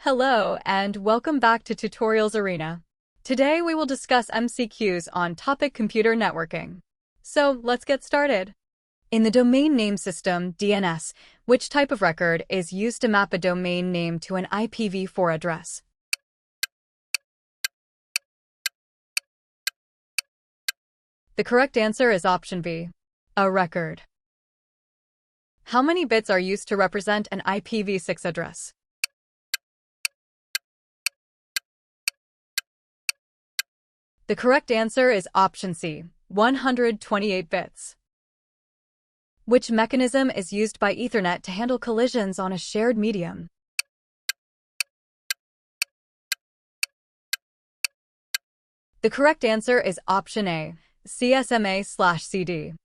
Hello, and welcome back to Tutorials Arena. Today we will discuss MCQs on topic computer networking. So let's get started. In the domain name system, DNS, which type of record is used to map a domain name to an IPv4 address? The correct answer is option B, a record. How many bits are used to represent an IPv6 address? The correct answer is option C, 128 bits. Which mechanism is used by Ethernet to handle collisions on a shared medium? The correct answer is option A, CSMA/CD.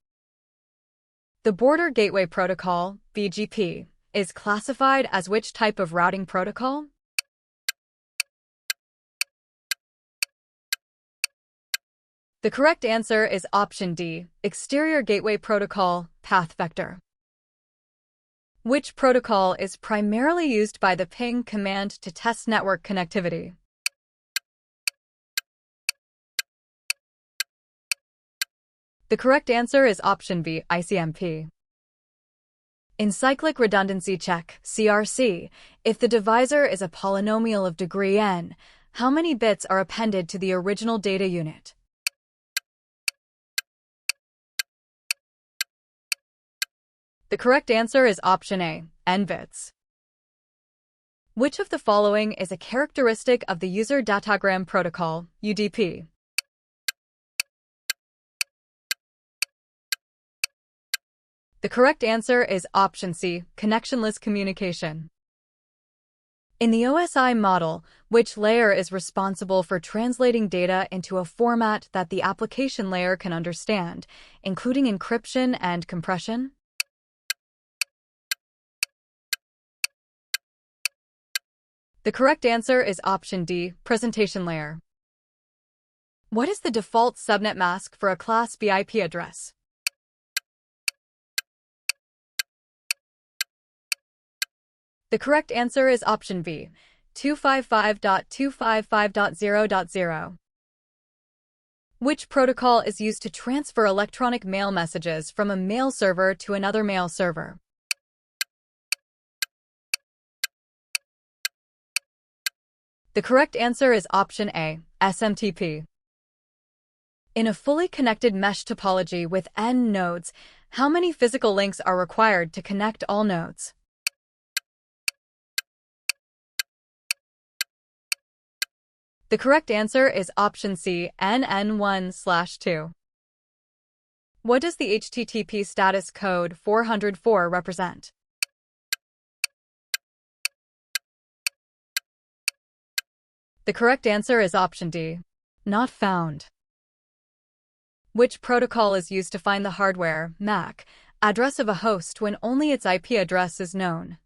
The Border Gateway Protocol, BGP, is classified as which type of routing protocol? The correct answer is option D, Exterior Gateway Protocol, Path Vector. Which protocol is primarily used by the ping command to test network connectivity? The correct answer is option B, ICMP. In cyclic redundancy check, CRC, if the divisor is a polynomial of degree n, how many bits are appended to the original data unit? The correct answer is option A, n bits. Which of the following is a characteristic of the User Datagram Protocol, UDP? The correct answer is option C, connectionless communication. In the OSI model, which layer is responsible for translating data into a format that the application layer can understand, including encryption and compression? The correct answer is option D, presentation layer. What is the default subnet mask for a Class B IP address? The correct answer is option B, 255.255.0.0. Which protocol is used to transfer electronic mail messages from a mail server to another mail server? The correct answer is option A, SMTP. In a fully connected mesh topology with n nodes, how many physical links are required to connect all nodes? The correct answer is option C, NN1/2. What does the HTTP status code 404 represent? The correct answer is option D, not found. Which protocol is used to find the hardware, MAC, address of a host when only its IP address is known?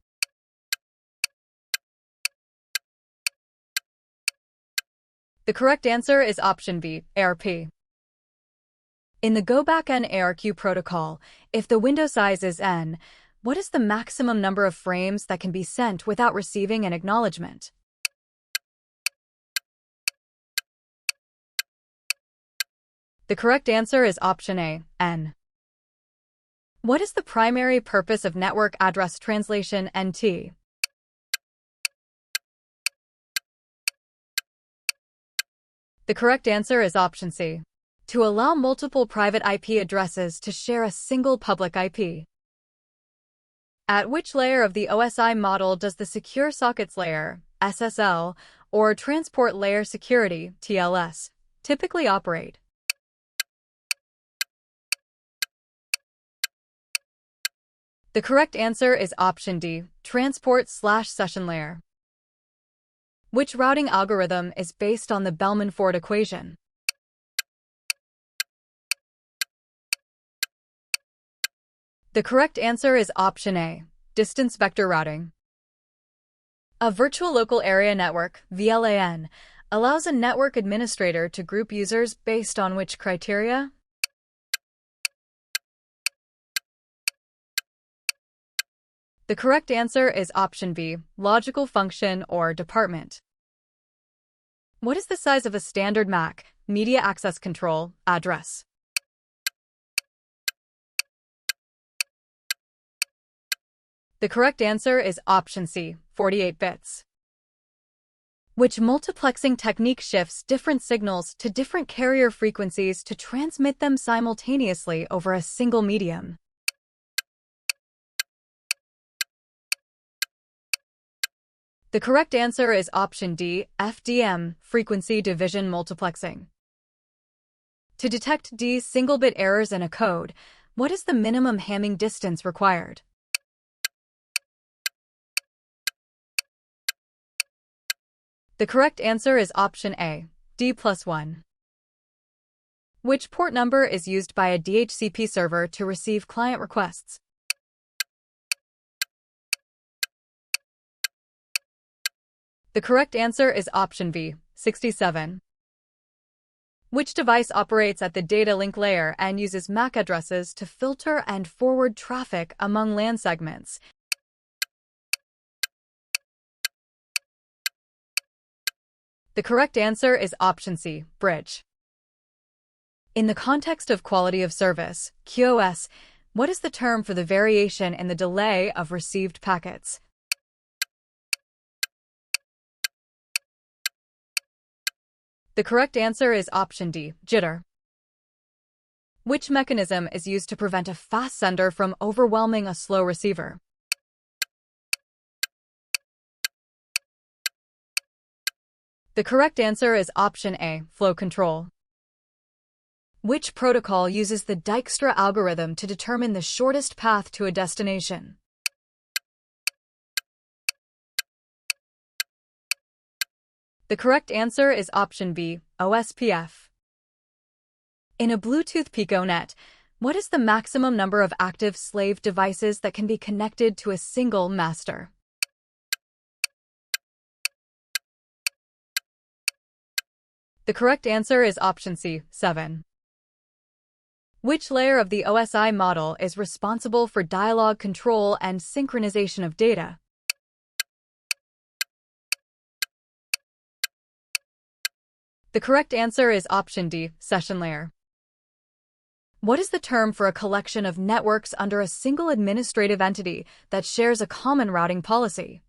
The correct answer is option B, ARP. In the Go-Back-N ARQ protocol, if the window size is n, what is the maximum number of frames that can be sent without receiving an acknowledgement? The correct answer is option A, n. What is the primary purpose of network address translation, NT? The correct answer is option C, to allow multiple private IP addresses to share a single public IP. At which layer of the OSI model does the Secure Sockets Layer, SSL, or Transport Layer Security, TLS, typically operate? The correct answer is option D, Transport/Session Layer. Which routing algorithm is based on the Bellman-Ford equation? The correct answer is option A, distance vector routing. A virtual local area network, VLAN, allows a network administrator to group users based on which criteria? The correct answer is option B, logical function or department. What is the size of a standard MAC, media access control, address? The correct answer is option C, 48 bits. Which multiplexing technique shifts different signals to different carrier frequencies to transmit them simultaneously over a single medium? The correct answer is option D, FDM, frequency division multiplexing. To detect D single-bit errors in a code, what is the minimum Hamming distance required? The correct answer is option A, D+1. Which port number is used by a DHCP server to receive client requests? The correct answer is option B, 67. Which device operates at the data link layer and uses MAC addresses to filter and forward traffic among LAN segments? The correct answer is option C, bridge. In the context of quality of service, QoS, what is the term for the variation in the delay of received packets? The correct answer is option D, jitter. Which mechanism is used to prevent a fast sender from overwhelming a slow receiver? The correct answer is option A, flow control. Which protocol uses the Dijkstra algorithm to determine the shortest path to a destination? The correct answer is option B, OSPF. In a Bluetooth PicoNet, what is the maximum number of active slave devices that can be connected to a single master? The correct answer is option C, 7. Which layer of the OSI model is responsible for dialogue control and synchronization of data? The correct answer is option D, session layer. What is the term for a collection of networks under a single administrative entity that shares a common routing policy?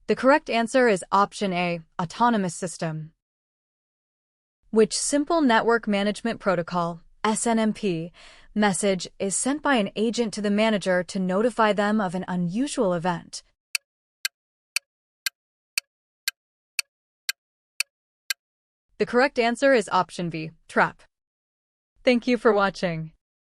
The correct answer is option A, autonomous system. Which simple network management protocol, SNMP, message is sent by an agent to the manager to notify them of an unusual event? The correct answer is option B, trap. Thank you for watching.